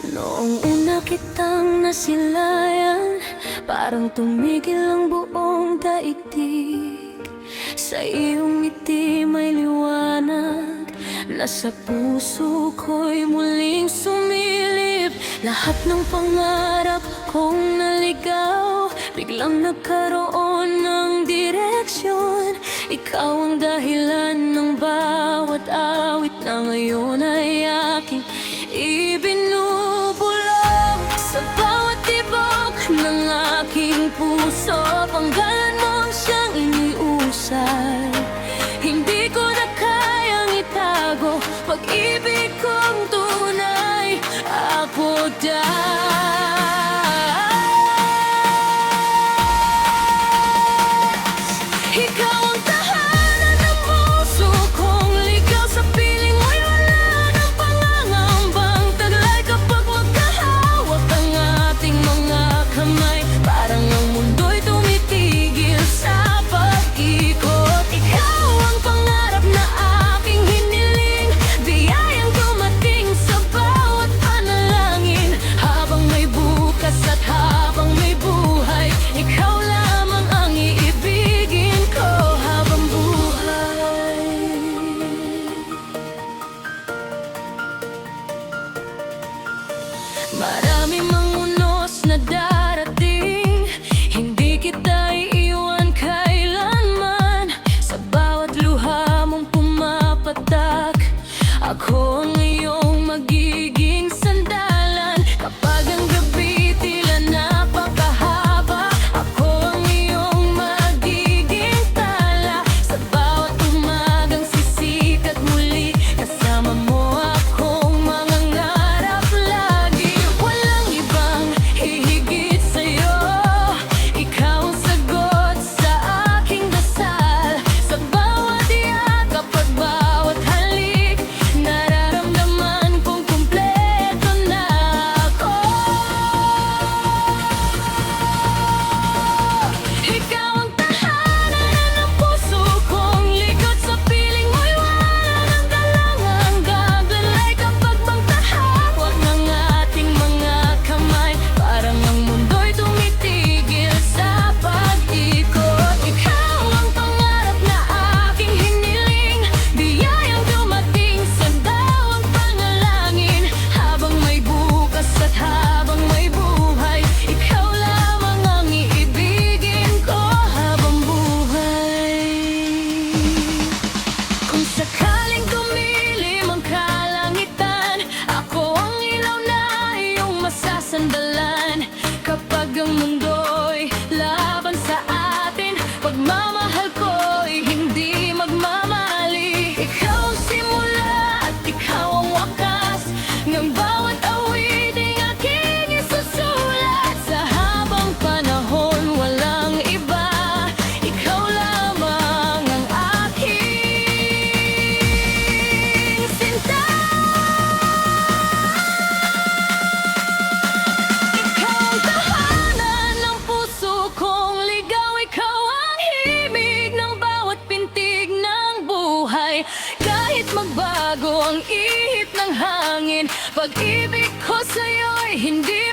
Noong una kitang nasilayan, parang tumigil ang buong daigdig. Sa iyong ngiti may liwanag na sa puso ko'y muling sumilip. Lahat ng pangarap kong naligaw, biglang nagkaroon ng direksyon. Ikaw ang dahilan ng bawat awit na ngayon ay aking ibinubulong. Sa bawat tibok ng aking puso, panggalan mo ang siyang iniusay. Hindi ko na kayang itago pag-ibig kong tunay. Ako ikaw ang tahanan ng puso kong ligaw. Sa piling mo'y wala ng pangangambang taglay. Kapag magkahawak ang ating mga kamay, parang ang mundo'y tumitigil sa pag-ikot. Ikaw ang pangarap na aking hiniling, biyayang dumating sa bawat panalangin. Habang may bukas at habang may buhay, ikaw lamang ang iibigin ko habang buhay. Marami mang unos na darating, hindi kita iiwan kailanman. Sa bawat luha mong pumapatak, ako ang iyong magiging sandalan. Kapag ang gabi tila napakahaba, ako ang iyong magiging tala. Sa bawat umagang sisikat muli, kasama mo akong mangangarap lagi. Walang ibang hihigit sa'yo, ikaw ang sagot sa aking dasal. Sa bawat yakap at bawat halik, nararamdaman kong kumpleto na ako. Ikaw ang tahanan ng puso kong likod. Sa piling mo'y wala ng galangang gagalay. Kapag magkahawak ng ating mga kamay, parang ang mundo'y tumitigil sa pag-ikot. Ikaw ang pangarap na aking hiniling, biyayang dumating sa bawat panalangin. Habang may bukas at habang may buhay, ikaw lamang ang iibigin ko habang buhay. Kung sakaling dumilim ang kalangitan, ako ang ilaw na iyong masasandalan. Kapag ang mundo'y laban sa atin, pagmamahal ko'y hindi magmamali. Ikaw ang simula at ikaw ang wakas ng bawat awiting aking isusulat. Sa habang panahon walang iba, ikaw lamang ang aking sinta. Ikaw ang tahanan ng puso kong ligaw. Ikaw ang himig ng bawat pintig ng buhay. Kahit magbago ang ihip ng hangin, pag-ibig ko sa'yo'y hindi